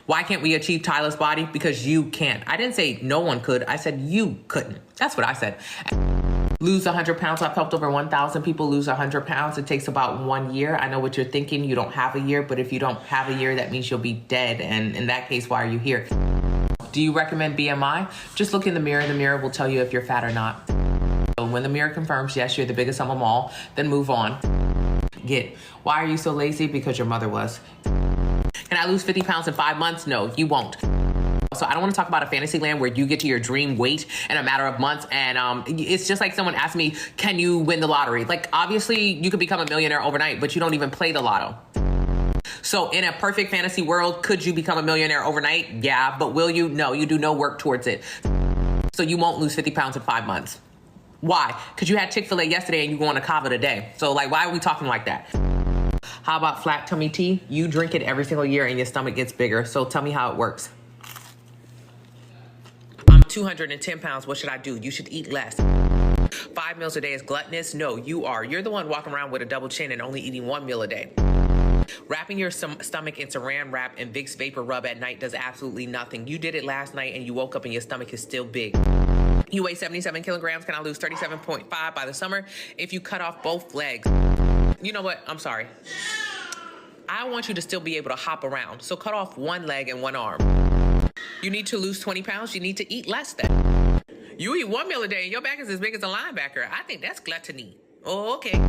Why can't we achieve Tyler's body? Because you can't. I didn't say no one could. I said you couldn't. That's what I said. Lose 100 pounds. I've helped over 1,000 people lose 100 pounds. It takes about 1 year. I know what you're thinking. You don't have a year, but if you don't have a year, that means you'll be dead. And in that case, why are you here? Do you recommend BMI? Just look in the mirror. The mirror will tell you if you're fat or not. So when the mirror confirms, yes, you're the biggest of them all, then move on. Why are you so lazy? Because your mother was. Can I lose 50 pounds in 5 months? No, you won't. So I don't want to talk about a fantasy land where you get to your dream weight in a matter of months. And it's just like someone asked me, can you win the lottery? Like, obviously, you could become a millionaire overnight, but you don't even play the lotto. So in a perfect fantasy world, could you become a millionaire overnight? Yeah, but will you? No, you do no work towards it. So you won't lose 50 pounds in 5 months. Why? Because you had Chick-fil-A yesterday and you go on a kava today. So like, why are we talking like that? How about flat tummy tea? You drink it every single year and your stomach gets bigger. So tell me how it works. I'm 210 pounds. What should I do? You should eat less. 5 meals a day is gluttonous? No, you are. You're the one walking around with a double chin and only eating 1 meal a day. Wrapping your stomach in saran wrap and Vicks Vapor Rub at night does absolutely nothing. You did it last night and you woke up and your stomach is still big. You weigh 77 kilograms. Can I lose 37.5 by the summer if you cut off both legs? You know what? I'm sorry. I want you to still be able to hop around. So cut off 1 leg and 1 arm. You need to lose 20 pounds. You need to eat less then. You eat 1 meal a day and your back is as big as a linebacker. I think that's gluttony. Oh, okay.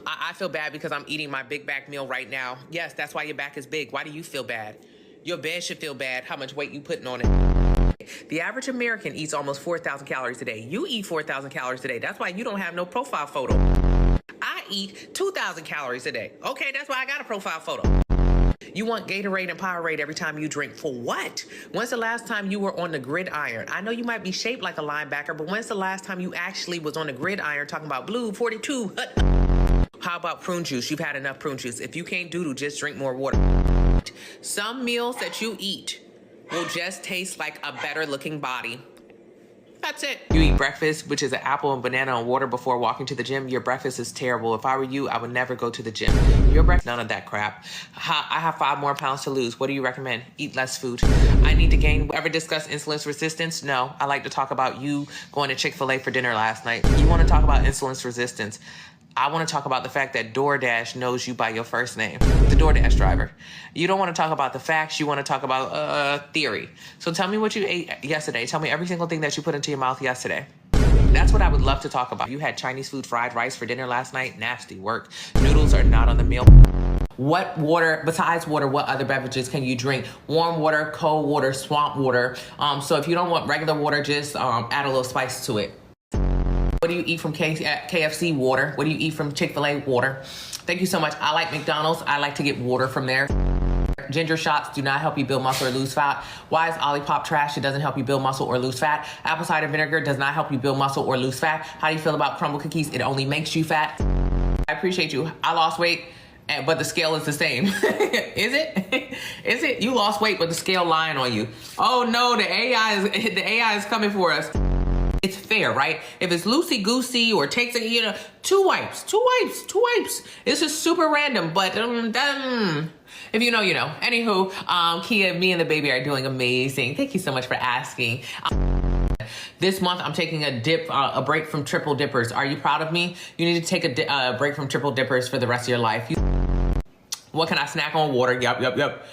I feel bad because I'm eating my big back meal right now. Yes, that's why your back is big. Why do you feel bad? Your bed should feel bad how much weight you putting on it. The average American eats almost 4,000 calories a day. You eat 4,000 calories a day. That's why you don't have no profile photo. I eat 2,000 calories a day. Okay, that's why I got a profile photo. You want Gatorade and Powerade every time you drink. For what? When's the last time you were on the gridiron? I know you might be shaped like a linebacker, but when's the last time you actually was on the gridiron talking about blue 42? How about prune juice? You've had enough prune juice. If you can't doodle, just drink more water. Some meals that you eat will just taste like a better looking body. That's it. You eat breakfast, which is an apple and banana and water before walking to the gym. Your breakfast is terrible. If I were you, I would never go to the gym. Your breakfast, none of that crap. I have 5 more pounds to lose. What do you recommend? Eat less food. I need to gain. Ever discuss insulin resistance? No. I like to talk about you going to Chick-fil-A for dinner last night. You want to talk about insulin resistance? I want to talk about the fact that DoorDash knows you by your first name, the DoorDash driver. You don't want to talk about the facts. You want to talk about theory. So tell me what you ate yesterday. Tell me every single thing that you put into your mouth yesterday. That's what I would love to talk about. You had Chinese food, fried rice for dinner last night. Nasty work. Noodles are not on the meal. What water, besides water, what other beverages can you drink? Warm water, cold water, swamp water. So if you don't want regular water, just add a little spice to it. What do you eat from KFC? Water. What do you eat from Chick-fil-A? Water. Thank you so much. I like McDonald's. I like to get water from there. Ginger shots do not help you build muscle or lose fat. Why is Olipop trash? It doesn't help you build muscle or lose fat. Apple cider vinegar does not help you build muscle or lose fat. How do you feel about crumble cookies? It only makes you fat. I appreciate you. I lost weight, but the scale is the same. Is it? Is it? You lost weight, but the scale lying on you. Oh no, the AI is coming for us. It's fair, right? If it's loosey-goosey or takes it, 2 wipes. It's just super random, but if you know, you know. Anywho, Kia, me and the baby are doing amazing. Thank you so much for asking. This month, I'm taking a break from triple dippers. Are you proud of me? You need to take a break from triple dippers for the rest of your life. What can I snack on? Water. Yep.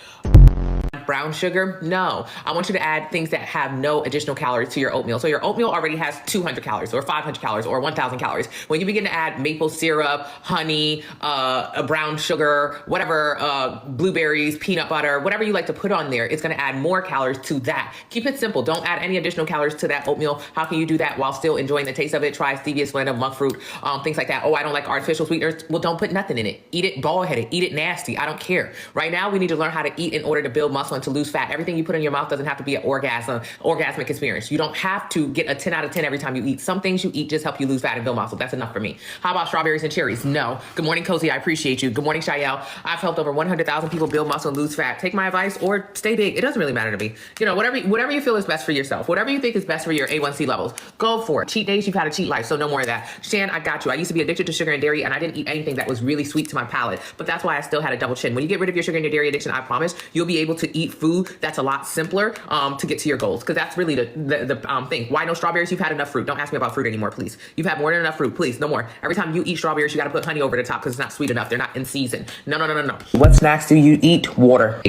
Brown sugar? No. I want you to add things that have no additional calories to your oatmeal. So your oatmeal already has 200 calories or 500 calories or 1,000 calories. When you begin to add maple syrup, honey, a brown sugar, whatever, blueberries, peanut butter, whatever you like to put on there, it's going to add more calories to that. Keep it simple. Don't add any additional calories to that oatmeal. How can you do that while still enjoying the taste of it? Try stevia, splenda, monk fruit, things like that. Oh, I don't like artificial sweeteners. Well, don't put nothing in it. Eat it bald-headed. Eat it nasty. I don't care. Right now, we need to learn how to eat in order to build muscle and to lose fat. Everything you put in your mouth doesn't have to be an orgasmic experience. You don't have to get a 10 out of 10 every time you eat. Some things you eat just help you lose fat and build muscle. That's enough for me. How about strawberries and cherries? No. Good morning, Cozy. I appreciate you. Good morning, Shayel. I've helped over 100,000 people build muscle and lose fat. Take my advice or stay big. It doesn't really matter to me. Whatever you feel is best for yourself. Whatever you think is best for your A1C levels, go for it. Cheat days, you've had a cheat life, so no more of that. Shan, I got you. I used to be addicted to sugar and dairy, and I didn't eat anything that was really sweet to my palate, but that's why I still had a double chin. When you get rid of your sugar and your dairy addiction, I promise you'll be able to eat eat food that's a lot simpler to get to your goals. Because that's really the thing. Why no strawberries? You've had enough fruit. Don't ask me about fruit anymore, please. You've had more than enough fruit, please. No more. Every time you eat strawberries, you got to put honey over the top because it's not sweet enough. They're not in season. No, no, no, no, no. What snacks do you eat? Water.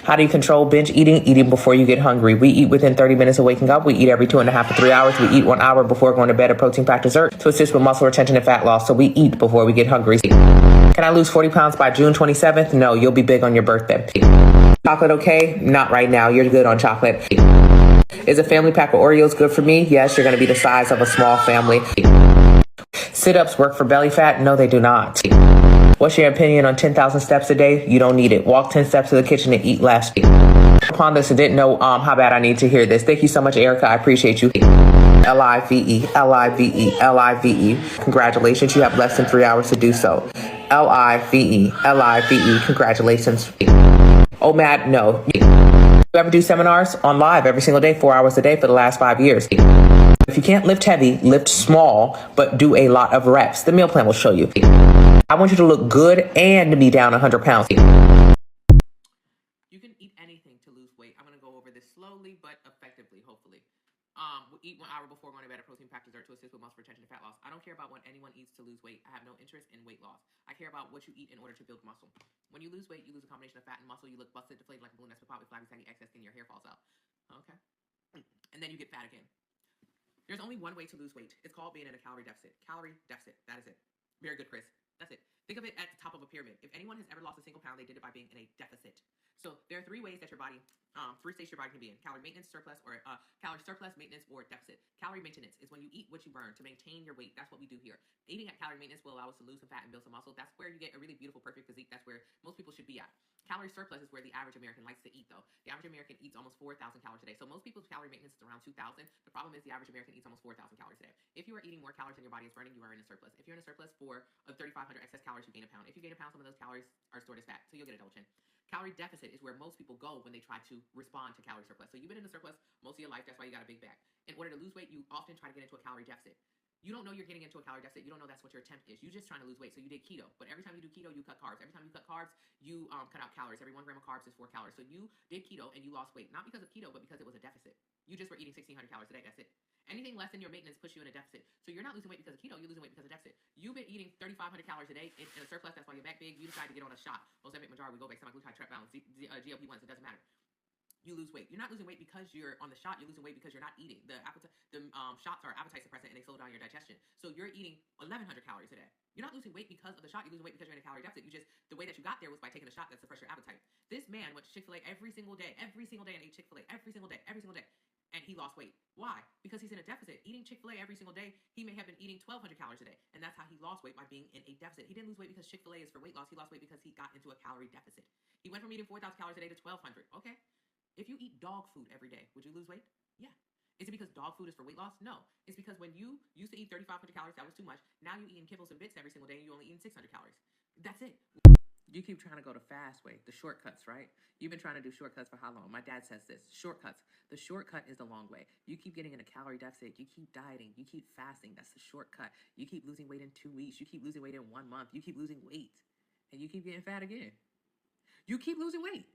How do you control binge eating? Eating before you get hungry. We eat within 30 minutes of waking up. We eat every 2.5 to 3 hours. We eat 1 hour before going to bed, a protein-packed dessert to assist with muscle retention and fat loss. So we eat before we get hungry. Can I lose 40 pounds by June 27th? No, you'll be big on your birthday. Chocolate okay? Not right now. You're good on chocolate. Is a family pack of Oreos good for me? Yes, you're going to be the size of a small family. Sit-ups work for belly fat? No, they do not. What's your opinion on 10,000 steps a day? You don't need it. Walk 10 steps to the kitchen and eat less. Upon this, I didn't know how bad I need to hear this. Thank you so much, Erica. I appreciate you. L-I-V-E, L-I-V-E, L-I-V-E. Congratulations. You have less than 3 hours to do so. L-I-V-E, L-I-V-E. Congratulations. Oh, Matt, no. You ever do seminars on live every single day, 4 hours a day for the last 5 years? If you can't lift heavy, lift small, but do a lot of reps. The meal plan will show you. I want you to look good and to be down 100 pounds. You can eat anything to lose weight. I'm going to go over this slowly, but effectively, hopefully. We'll eat 1 hour before going to bed, a protein-packed dessert to assist with muscle retention and fat loss. I don't care about what anyone eats to lose weight. I have no interest in weight loss. I care about what you eat in order to build muscle. When you lose weight, you lose a combination of fat and muscle. You look busted, deflated like a balloon that's been popped with flabby, saggy excess skin. Your hair falls out. Okay? And then you get fat again. There's only one way to lose weight. It's called being in a calorie deficit. Calorie deficit. That is it. Very good, Chris. That's it. Think of it at the top of a pyramid. If anyone has ever lost a single pound, they did it by being in a deficit. So there are 3 ways that your body, 3 states your body can be in: calorie maintenance, surplus, or calorie surplus, maintenance, or deficit. Calorie maintenance is when you eat what you burn to maintain your weight. That's what we do here. Eating at calorie maintenance will allow us to lose some fat and build some muscle. That's where you get a really beautiful, perfect physique. That's where most people should be at. Calorie surplus is where the average American likes to eat, though. The average American eats almost 4,000 calories a day. So most people's calorie maintenance is around 2,000. The problem is the average American eats almost 4,000 calories a day. If you are eating more calories than your body is burning, you are in a surplus. If you're in a surplus for 3,500 excess calories, you gain a pound. If you gain a pound, some of those calories are stored as fat, so you'll get a double chin. Calorie deficit is where most people go when they try to respond to calorie surplus. So you've been in a surplus most of your life. That's why you got a big back. In order to lose weight, you often try to get into a calorie deficit. You don't know you're getting into a calorie deficit. You don't know that's what your attempt is. You're just trying to lose weight. So you did keto. But every time you do keto, you cut carbs. Every time you cut carbs, you cut out calories. Every 1 gram of carbs is 4 calories. So you did keto and you lost weight. Not because of keto, but because it was a deficit. You just were eating 1,600 calories a day. That's it. Anything less than your maintenance puts you in a deficit. So you're not losing weight because of keto. You're losing weight because of deficit. You've been eating 3,500 calories a day in a surplus. That's why your back big. You decide to get on a shot. Ozempic, Mounjaro, Wegovy, semaglutide, Trep balance, GLP-1s. It doesn't matter. You lose weight. You're not losing weight because you're on the shot. You're losing weight because you're not eating. The shots are appetite suppressant and they slow down your digestion. So you're eating 1,100 calories a day. You're not losing weight because of the shot. You're losing weight because you're in a calorie deficit. The way that you got there was by taking a shot that suppressed your appetite. This man went to Chick-fil-A every single day, and ate Chick-fil-A every single day. And he lost weight. Why? Because he's in a deficit. Eating Chick-fil-A every single day, he may have been eating 1,200 calories a day. And that's how he lost weight, by being in a deficit. He didn't lose weight because Chick-fil-A is for weight loss. He lost weight because he got into a calorie deficit. He went from eating 4,000 calories a day to 1,200. Okay. If you eat dog food every day, would you lose weight? Yeah. Is it because dog food is for weight loss? No. It's because when you used to eat 3,500 calories, that was too much. Now you're eating kibbles and bits every single day and you're only eating 600 calories. That's it. You keep trying to go the fast way, the shortcuts, right? You've been trying to do shortcuts for how long? My dad says this, shortcuts. The shortcut is the long way. You keep getting in a calorie deficit. You keep dieting. You keep fasting. That's the shortcut. You keep losing weight in 2 weeks. You keep losing weight in 1 month. You keep losing weight. And you keep getting fat again. You keep losing weight,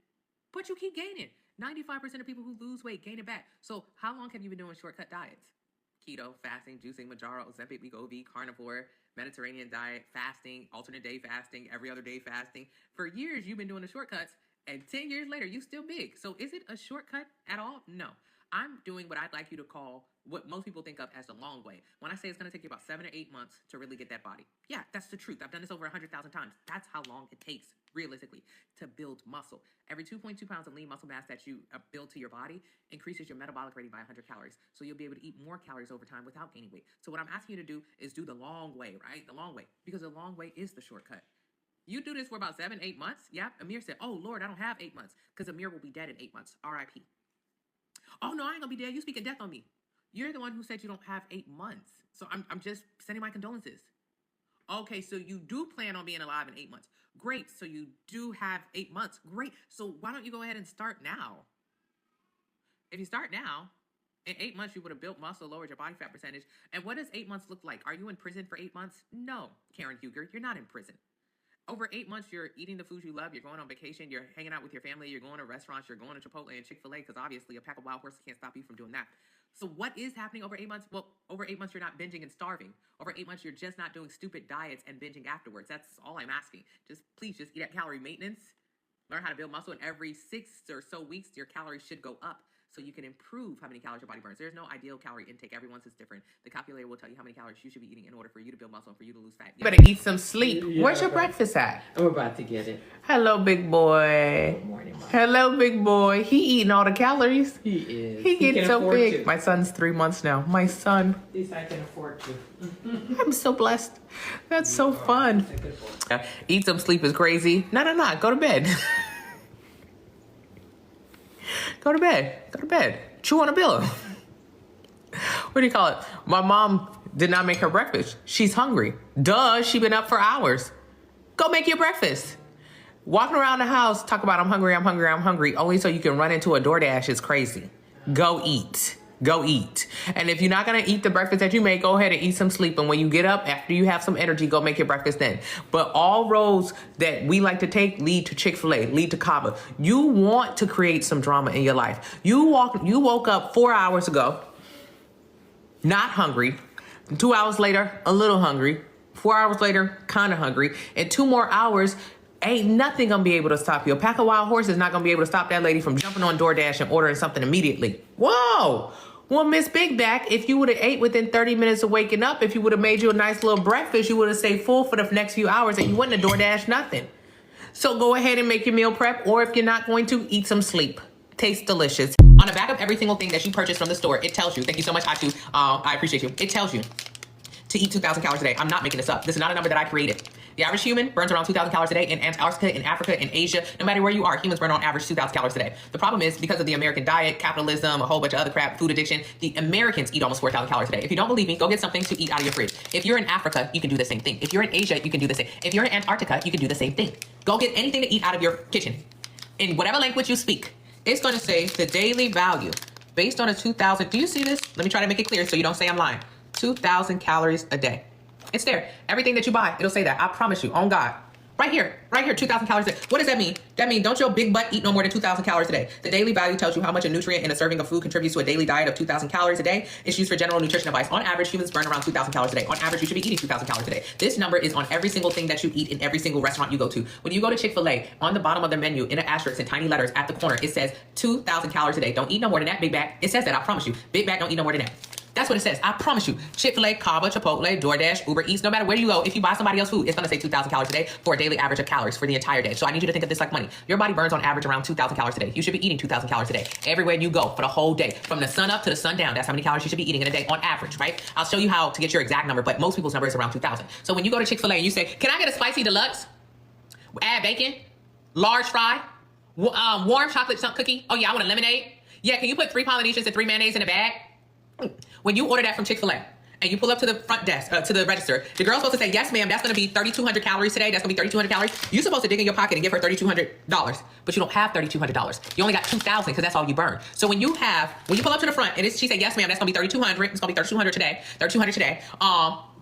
but you keep gaining. 95% of people who lose weight gain it back. So how long have you been doing shortcut diets? Keto, fasting, juicing, Mounjaro, Ozempic, Wegovy, carnivore, Mediterranean diet, fasting, alternate day fasting, every other day fasting. For years, you've been doing the shortcuts, and 10 years later, you still big. So is it a shortcut at all? No. I'm doing what I'd like you to call what most people think of as the long way. When I say it's going to take you about 7 or 8 months to really get that body. Yeah, that's the truth. I've done this over 100,000 times. That's how long it takes, realistically, to build muscle. Every 2.2 pounds of lean muscle mass that you build to your body increases your metabolic rating by 100 calories. So you'll be able to eat more calories over time without gaining weight. So what I'm asking you to do is do the long way, right? The long way. Because the long way is the shortcut. You do this for about 7, 8 months. Yeah, Amir said, oh, Lord, I don't have 8 months. Because Amir will be dead in 8 months. R.I.P. Oh, no, I ain't going to be dead. You speaking death on me. You're the one who said you don't have 8 months. So I'm just sending my condolences. Okay, so you do plan on being alive in 8 months. Great, so you do have 8 months. Great, so why don't you go ahead and start now? If you start now, in 8 months, you would have built muscle, lowered your body fat percentage. And what does 8 months look like? Are you in prison for 8 months? No, Karen Huger, you're not in prison. Over 8 months, you're eating the foods you love. You're going on vacation. You're hanging out with your family. You're going to restaurants. You're going to Chipotle and Chick-fil-A because obviously a pack of wild horses can't stop you from doing that. So what is happening over 8 months? Well, over 8 months, you're not binging and starving. Over 8 months, you're just not doing stupid diets and binging afterwards. That's all I'm asking. Please just eat at calorie maintenance. Learn how to build muscle. And every 6 or so weeks, your calories should go up so you can improve how many calories your body burns. There's no ideal calorie intake. Everyone's is different. The calculator will tell you how many calories you should be eating in order for you to build muscle and for you to lose fat. You better eat some sleep. Yeah. Where's your breakfast at? I'm about to get it. Hello, big boy. Good morning, Mom. Hello, big boy. He eating all the calories. He is. He gets so big. My son's 3 months now. My son. At least I can afford to. I'm so blessed. That's so fun. Eat some sleep is crazy. No. Go to bed. Go to bed. Go to bed. Chew on a pillow. What do you call it? My mom did not make her breakfast. She's hungry. Duh, she been up for hours. Go make your breakfast. Walking around the house, talk about I'm hungry, only so you can run into a DoorDash is crazy. Go eat. Go eat. And if you're not going to eat the breakfast that you make, go ahead and eat some sleep. And when you get up, after you have some energy, go make your breakfast then. But all roads that we like to take lead to Chick-fil-A, lead to Cava. You want to create some drama in your life. You woke up 4 hours ago, not hungry. 2 hours later, a little hungry. 4 hours later, kind of hungry. And 2 more hours, ain't nothing gonna be able to stop you. A pack of wild horses is not gonna be able to stop that lady from jumping on DoorDash and ordering something immediately. Whoa! Well, Miss Big Back, if you would have ate within 30 minutes of waking up, if you would have made you a nice little breakfast, you would have stayed full for the next few hours and you wouldn't have DoorDash nothing. So go ahead and make your meal prep, or if you're not going to, eat some sleep. Tastes delicious. On the back of every single thing that you purchase from the store, it tells you, thank you so much, Atu, I appreciate you. It tells you to eat 2,000 calories a day. I'm not making this up. This is not a number that I created. The average human burns around 2,000 calories a day. In Antarctica, in Africa, in Asia, no matter where you are, humans burn on average 2,000 calories a day. The problem is because of the American diet, capitalism, a whole bunch of other crap, food addiction, the Americans eat almost 4,000 calories a day. If you don't believe me, go get something to eat out of your fridge. If you're in Africa, you can do the same thing. If you're in Asia, you can do the same. If you're in Antarctica, you can do the same thing. Go get anything to eat out of your kitchen. In whatever language you speak, it's going to say the daily value based on a 2,000. Do you see this? Let me try to make it clear so you don't say I'm lying. 2,000 calories a day. It's there. Everything that you buy, it'll say that. I promise you, on God. Right here, 2,000 calories a day. What does that mean? That means don't your big butt eat no more than 2,000 calories a day. The daily value tells you how much a nutrient in a serving of food contributes to a daily diet of 2,000 calories a day. It's used for general nutrition advice. On average, humans burn around 2,000 calories a day. On average, you should be eating 2,000 calories a day. This number is on every single thing that you eat in every single restaurant you go to. When you go to Chick-fil-A, on the bottom of their menu, in an asterisk in tiny letters at the corner, it says 2,000 calories a day. Don't eat no more than that, Big Bag. It says that, I promise you. Big Bag don't eat no more than that. That's what it says. I promise you. Chick-fil-A, Cava, Chipotle, DoorDash, Uber Eats, no matter where you go, if you buy somebody else's food, it's going to say 2,000 calories a day for a daily average of calories for the entire day. So I need you to think of this like money. Your body burns on average around 2,000 calories a day. You should be eating 2,000 calories a day. Everywhere you go for the whole day. From the sun up to the sun down, that's how many calories you should be eating in a day on average, right? I'll show you how to get your exact number, but most people's number is around 2,000. So when you go to Chick-fil-A and you say, can I get a spicy deluxe? Add bacon, large fry, warm chocolate chunk cookie. Oh yeah, I want a lemonade. Yeah, can you put 3 Polynesians and 3 mayonnaise in a bag? When you order that from Chick-fil-A and you pull up to the front desk, to the register, the girl's supposed to say, yes, ma'am, that's going to be 3,200 calories today. That's going to be 3,200 calories. You're supposed to dig in your pocket and give her $3,200, but you don't have $3,200. You only got 2,000 because that's all you burn. So when you pull up to the front and she said, yes, ma'am, that's going to be 3,200. It's going to be 3,200 today. 3,200 today.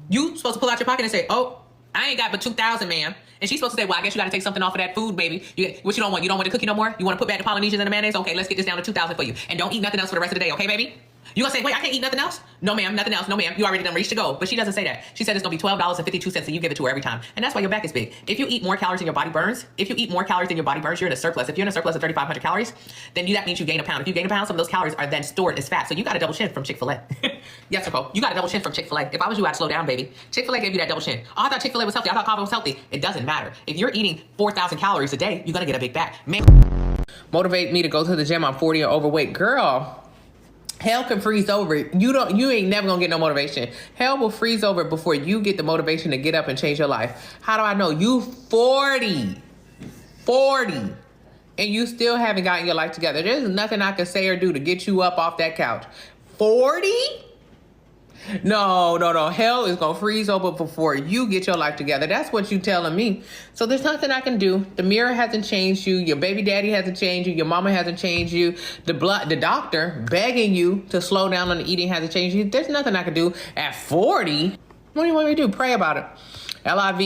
You supposed to pull out your pocket and say, oh, I ain't got but 2,000, ma'am. And she's supposed to say, well, I guess you got to take something off of that food, baby. What you don't want? You don't want the cookie no more? You want to put back the Polynesians and the mayonnaise? Okay, let's get this down to 2,000 for you. And don't eat nothing else for the rest of the day, okay, baby? You gonna say, wait, I can't eat nothing else? No, ma'am, nothing else. No, ma'am, you already done reached to go. But she doesn't say that. She said it's gonna be $12.52 and you give it to her every time. And that's why your back is big. If you eat more calories than your body burns, you're in a surplus. If you're in a surplus of 3,500 calories, then that means you gain a pound. If you gain a pound, some of those calories are then stored as fat. So you got a double chin from Chick-fil-A. Yes, Nicole, you got a double chin from Chick-fil-A. If I was you, I'd slow down, baby. Chick-fil-A gave you that double chin. Oh, I thought Chick-fil-A was healthy. I thought Cava was healthy. It doesn't matter. If you're eating 4,000 calories a day, you're gonna get a big back. Man, motivate me to go to the gym. I'm 40 or overweight. Girl, hell can freeze over. You ain't never gonna get no motivation. Hell will freeze over before you get the motivation to get up and change your life. How do I know? You 40, and you still haven't gotten your life together. There's nothing I can say or do to get you up off that couch. 40? No. Hell is gonna freeze over before you get your life together. That's what you telling me. So there's nothing I can do. The mirror hasn't changed you. Your baby daddy hasn't changed you. Your mama hasn't changed you. The doctor begging you to slow down on the eating hasn't changed you. There's nothing I can do at 40. What do you want me to do? Pray about it. Live.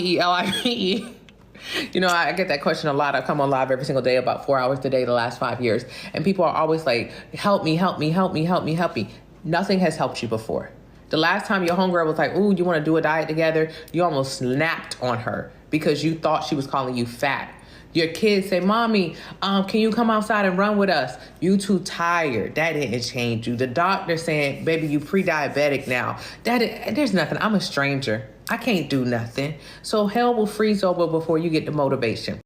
You know, I get that question a lot. I come on live every single day, about 4 hours a day, the last 5 years. And people are always like, help me, help me, help me, help me, help me. Nothing has helped you before. The last time your homegirl was like, ooh, you want to do a diet together? You almost snapped on her because you thought she was calling you fat. Your kids say, mommy, can you come outside and run with us? You too tired. That didn't change you. The doctor saying, baby, you pre-diabetic now. There's nothing. I'm a stranger. I can't do nothing. So hell will freeze over before you get the motivation.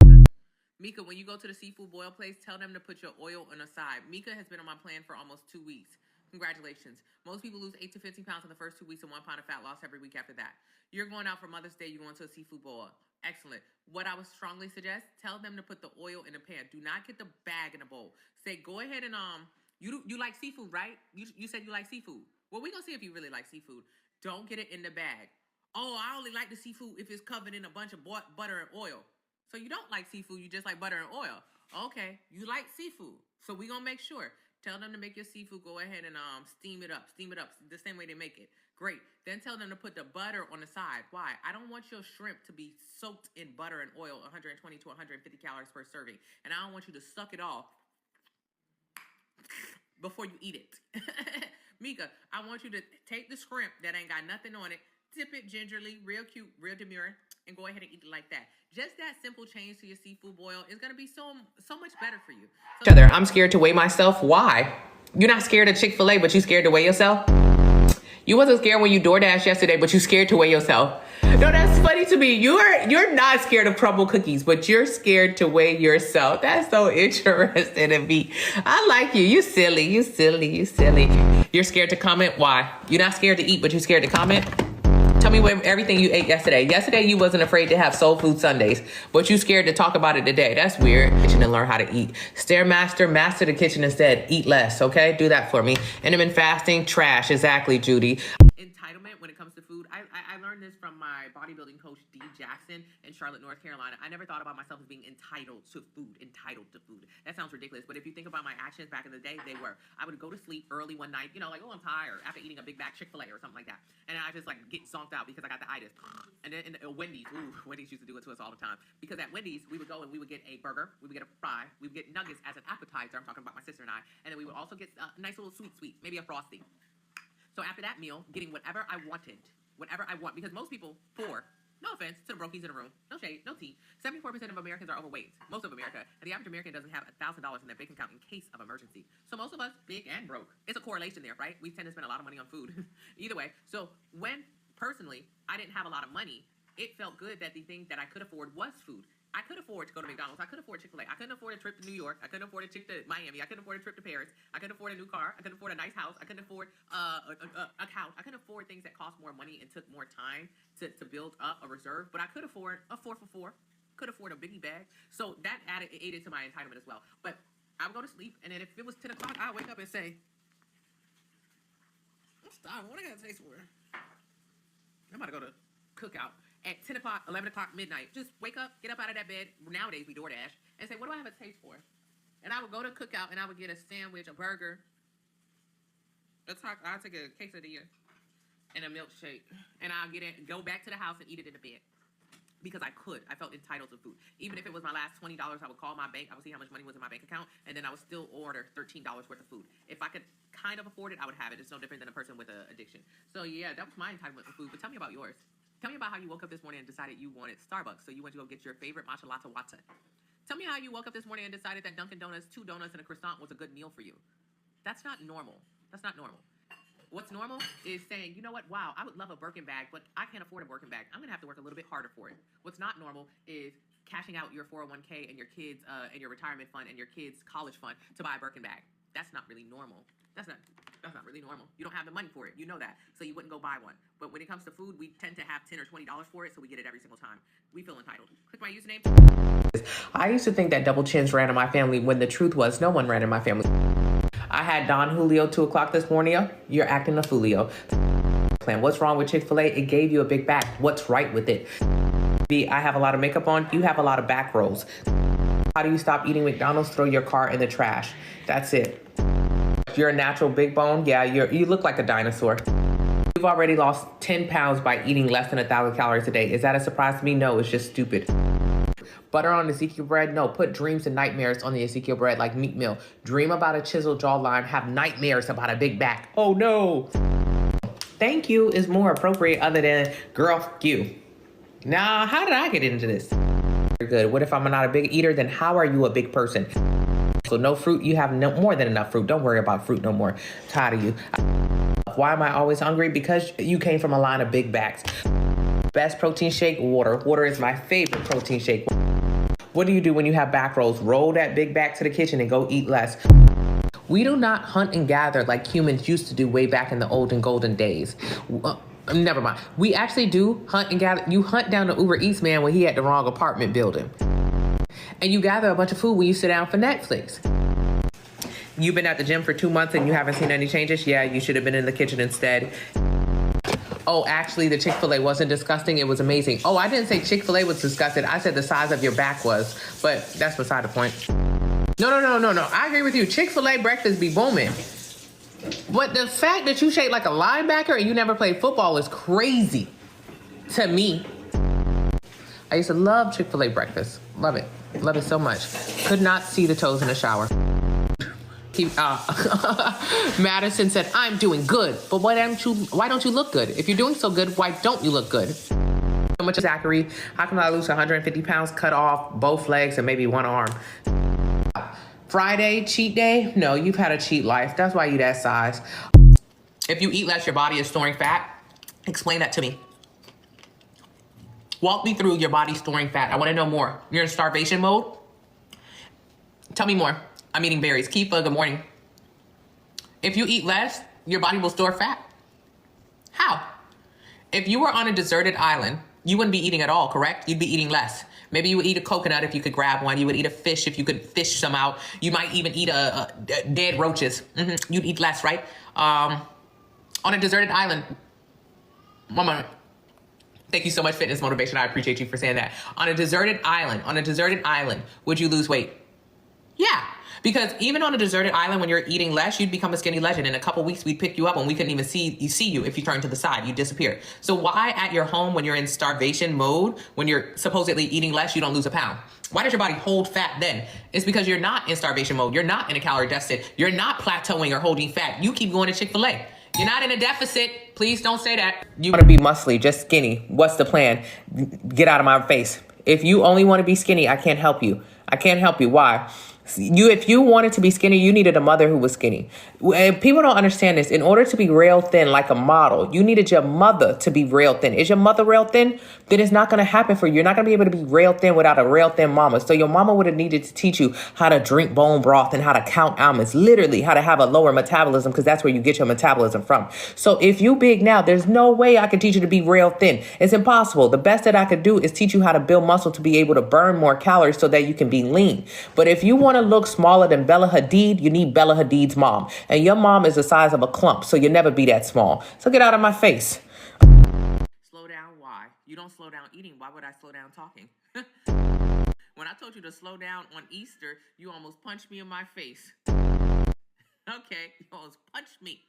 Mika, when you go to the seafood boil place, tell them to put your oil on the side. Mika has been on my plan for almost 2 weeks. Congratulations. Most people lose 8 to 15 pounds in the first 2 weeks and 1 pound of fat loss every week after that. You're going out for Mother's Day, you're going to a seafood boil. Excellent. What I would strongly suggest, tell them to put the oil in the pan. Do not get the bag in the bowl. Say, go ahead and, you like seafood, right? You said you like seafood. Well, we're going to see if you really like seafood. Don't get it in the bag. Oh, I only like the seafood if it's covered in a bunch of butter and oil. So you don't like seafood, you just like butter and oil. Okay, you like seafood. So we're going to make sure. Tell them to make your seafood, go ahead and steam it up the same way they make it. Great. Then tell them to put the butter on the side. Why? I don't want your shrimp to be soaked in butter and oil, 120 to 150 calories per serving. And I don't want you to suck it off before you eat it. Mika, I want you to take the shrimp that ain't got nothing on it, dip it gingerly, real cute, real demure, and go ahead and eat it like that. Just that simple change to your seafood boil is going to be so much better for you. I'm scared to weigh myself. Why? You're not scared of Chick-fil-A, but you scared to weigh yourself? You wasn't scared when you DoorDash yesterday, but you scared to weigh yourself. No, that's funny to me. You're not scared of crumble cookies, but you're scared to weigh yourself. That's so interesting to me. I like you. You silly. You silly. You silly. You're scared to comment. Why? You're not scared to eat, but you're scared to comment? Tell me what everything you ate yesterday. Yesterday, you wasn't afraid to have soul food Sundays, but you scared to talk about it today. That's weird. Kitchen and learn how to eat. Stairmaster, master the kitchen instead. Eat less, okay? Do that for me. Intermittent fasting, trash. Exactly, Judy. Entitlement when it comes to food. I learned this from my bodybuilding coach, D. Jackson, in Charlotte, North Carolina. I never thought about myself as being entitled to food. That sounds ridiculous, but if you think about my actions back in the day, they were. I would go to sleep early one night, like, oh, I'm tired, after eating a big bag Chick-fil-A or something like that. And I just, like, get zonked out because I got the itis. And then Wendy's, Wendy's used to do it to us all the time. Because at Wendy's, we would go and we would get a burger, we would get a fry, we would get nuggets as an appetizer. I'm talking about my sister and I. And then we would also get a nice little sweet, maybe a Frosty. So after that meal, getting whatever I wanted, because most people, no offense to the brokies in the room, no shade, no tea, 74% of Americans are overweight, most of America, and the average American doesn't have $1,000 in their bank account in case of emergency. So most of us, big and broke. It's a correlation there, right? We tend to spend a lot of money on food. Either way, so when, personally, I didn't have a lot of money, it felt good that the thing that I could afford was food. I could afford to go to McDonald's. I could afford Chick-fil-A. I couldn't afford a trip to New York. I couldn't afford a trip to Miami. I couldn't afford a trip to Paris. I couldn't afford a new car. I couldn't afford a nice house. I couldn't afford a couch. I couldn't afford things that cost more money and took more time to build up a reserve. But I could afford a 4 for $4. Could afford a biggie bag. So that aided to my entitlement as well. But I would go to sleep, and then if it was 10 o'clock, I would wake up and say, I'm starving. What I got to taste for? I'm about to go to cookout. At 10 o'clock, 11 o'clock, midnight, just wake up, get up out of that bed. Nowadays, we DoorDash, and say, what do I have a taste for? And I would go to cookout, and I would get a sandwich, a burger, I'll take a quesadilla, and a milkshake. And I'll go back to the house and eat it in the bed. Because I felt entitled to food. Even if it was my last $20, I would call my bank, I would see how much money was in my bank account, and then I would still order $13 worth of food. If I could kind of afford it, I would have it. It's no different than a person with an addiction. So yeah, that was my entitlement for food, but tell me about yours. Tell me about how you woke up this morning and decided you wanted Starbucks, so you went to go get your favorite matcha latte. Tell me how you woke up this morning and decided that Dunkin' Donuts, 2 donuts and a croissant was a good meal for you. That's not normal. That's not normal. What's normal is saying, you know what, wow, I would love a Birkin bag, but I can't afford a Birkin bag. I'm going to have to work a little bit harder for it. What's not normal is cashing out your 401k and your kids and your retirement fund and your kids' college fund to buy a Birkin bag. That's not really normal. That's not really normal. You don't have the money for it. You know that. So you wouldn't go buy one. But when it comes to food, we tend to have $10 or $20 for it, so we get it every single time. We feel entitled. Click my username. I used to think that double chins ran in my family when the truth was no one ran in my family. I had Don Julio 2 o'clock this morning. You're acting a foolio. Plan. What's wrong with Chick-fil-A? It gave you a big back. What's right with it? I have a lot of makeup on. You have a lot of back rolls. How do you stop eating McDonald's? Throw your car in the trash. That's it. You're a natural big bone. Yeah, you look like a dinosaur. You've already lost 10 pounds by eating less than 1,000 calories a day. Is that a surprise to me? No, it's just stupid. Butter on Ezekiel bread? No, put dreams and nightmares on the Ezekiel bread like meat meal. Dream about a chiseled jawline, have nightmares about a big back. Oh no. Thank you is more appropriate other than girl, fuck you. Now, how did I get into this? Good. What if I'm not a big eater? Then how are you a big person? So no fruit, you have no more than enough fruit. Don't worry about fruit no more. Tired of you. Why am I always hungry? Because you came from a line of big backs. Best protein shake, water. Water is my favorite protein shake. What do you do when you have back rolls? Roll that big back to the kitchen and go eat less. We do not hunt and gather like humans used to do way back in the old and golden days. Never mind. We actually do hunt and gather. You hunt down the Uber Eats man when he had the wrong apartment building. And you gather a bunch of food when you sit down for Netflix. You've been at the gym for 2 months and you haven't seen any changes? Yeah, you should have been in the kitchen instead. Oh, actually, the Chick-fil-A wasn't disgusting. It was amazing. Oh, I didn't say Chick-fil-A was disgusting. I said the size of your back was. But that's beside the point. No. I agree with you. Chick-fil-A breakfast be booming. But the fact that you shape like a linebacker and you never played football is crazy to me. I used to love Chick-fil-A breakfast. Love it. Love it so much. Could not see the toes in the shower. Madison said, I'm doing good, but why don't you look good? If you're doing so good, why don't you look good? So much Zachary, how can I lose 150 pounds, cut off both legs and maybe one arm? Friday, cheat day? No, you've had a cheat life. That's why you that size. If you eat less, your body is storing fat. Explain that to me. Walk me through your body storing fat. I want to know more. You're in starvation mode? Tell me more. I'm eating berries. Kifa, good morning. If you eat less, your body will store fat. How? If you were on a deserted island, you wouldn't be eating at all, correct? You'd be eating less. Maybe you would eat a coconut if you could grab one. You would eat a fish if you could fish some out. You might even eat dead roaches. You'd eat less, right? On a deserted island. 1 moment. Thank you so much, Fitness Motivation. I appreciate you for saying that. On a deserted island, would you lose weight? Yeah. Because even on a deserted island, when you're eating less, you'd become a skinny legend. In a couple weeks, we'd pick you up and we couldn't even see you if you turned to the side. You disappear. So why at your home, when you're in starvation mode, when you're supposedly eating less, you don't lose a pound? Why does your body hold fat then? It's because you're not in starvation mode. You're not in a calorie deficit. You're not plateauing or holding fat. You keep going to Chick-fil-A. You're not in a deficit. Please don't say that. You want to be muscly, just skinny. What's the plan? Get out of my face. If you only want to be skinny, I can't help you. I can't help you. Why? If you wanted to be skinny, you needed a mother who was skinny. And people don't understand this. In order to be real thin like a model, you needed your mother to be real thin. Is your mother real thin? Then it's not going to happen for you. You're not going to be able to be real thin without a real thin mama. So your mama would have needed to teach you how to drink bone broth and how to count almonds. Literally how to have a lower metabolism, because that's where you get your metabolism from. So if you big now, there's no way I could teach you to be real thin. It's impossible. The best that I could do is teach you how to build muscle to be able to burn more calories so that you can be lean. But if you want to look smaller than Bella Hadid, you need Bella Hadid's mom. And your mom is the size of a clump, so you'll never be that small. So get out of my face. Slow down, why? You don't slow down eating. Why would I slow down talking? When I told you to slow down on Easter, you almost punched me in my face. Okay, you almost punched me.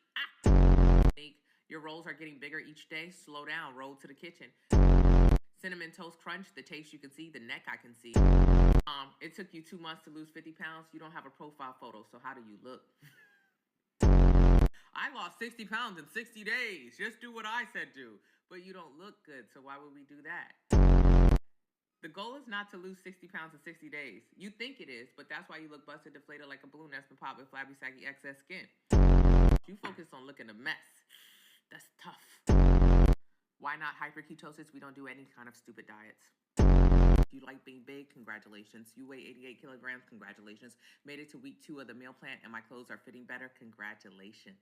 Your rolls are getting bigger each day. Slow down, roll to the kitchen. Cinnamon Toast Crunch, the taste you can see, the neck I can see. It took you 2 months to lose 50 pounds. You don't have a profile photo, so how do you look? I lost 60 pounds in 60 days. Just do what I said do. But you don't look good, so why would we do that? The goal is not to lose 60 pounds in 60 days. You think it is, but that's why you look busted, deflated like a balloon that's been popped with flabby, saggy, excess skin. You focus on looking a mess. That's tough. Why not hyperketosis? We don't do any kind of stupid diets. You like being big? Congratulations. You weigh 88 kilograms? Congratulations. Made it to week 2 of the meal plan and my clothes are fitting better? Congratulations.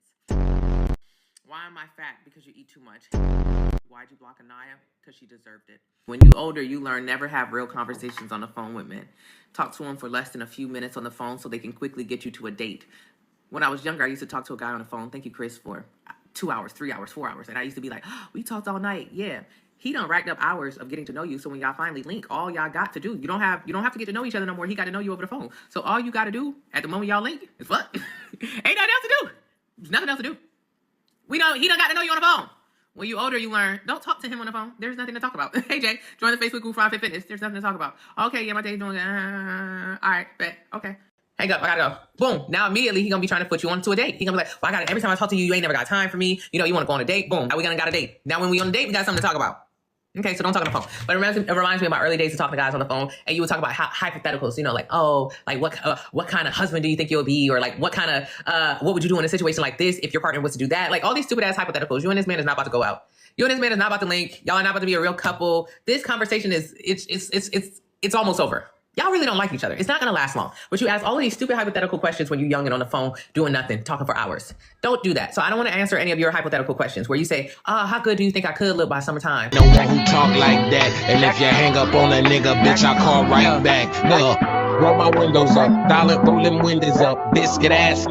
Why am I fat? Because you eat too much. Why'd you block Anaya? Because she deserved it. When you're older, you learn never have real conversations on the phone with men. Talk to them for less than a few minutes on the phone so they can quickly get you to a date. When I was younger, I used to talk to a guy on the phone. Thank you, Chris, for 2 hours, 3 hours, 4 hours. And I used to be like, oh, we talked all night. Yeah. He done racked up hours of getting to know you. So when y'all finally link, all y'all got to do, you don't have to get to know each other no more. He got to know you over the phone. So all you got to do at the moment y'all link is fuck. Ain't nothing else to do. There's nothing else to do. He done got to know you on the phone. When you older, you learn. Don't talk to him on the phone. There's nothing to talk about. Hey, Jay, join the Facebook group for Fit Fitness. There's nothing to talk about. Okay, yeah, my day's doing good. All right, bet. Okay. Hang up, I gotta go. Boom. Now immediately he gonna be trying to put you onto a date. He gonna be like, well, I gotta, every time I talk to you, you ain't never got time for me. You know, you wanna go on a date. Boom. Now we gonna got a date. Now when we on a date, we got something to talk about. Okay, so don't talk on the phone. But it reminds me of my early days to talk to guys on the phone, and you would talk about hypotheticals. You know, like, oh, like what kind of husband do you think you'll be, or like what would you do in a situation like this if your partner was to do that? Like all these stupid ass hypotheticals. You and this man is not about to go out. You and this man is not about to link. Y'all are not about to be a real couple. This conversation it's almost over. Y'all really don't like each other. It's not going to last long. But you ask all of these stupid hypothetical questions when you're young and on the phone doing nothing, talking for hours. Don't do that. So I don't want to answer any of your hypothetical questions where you say, how good do you think I could look by summertime? No one who talk like that. And if you hang up on a nigga, bitch, I call right back. Roll my windows up, dollar rolling windows up, biscuit ass.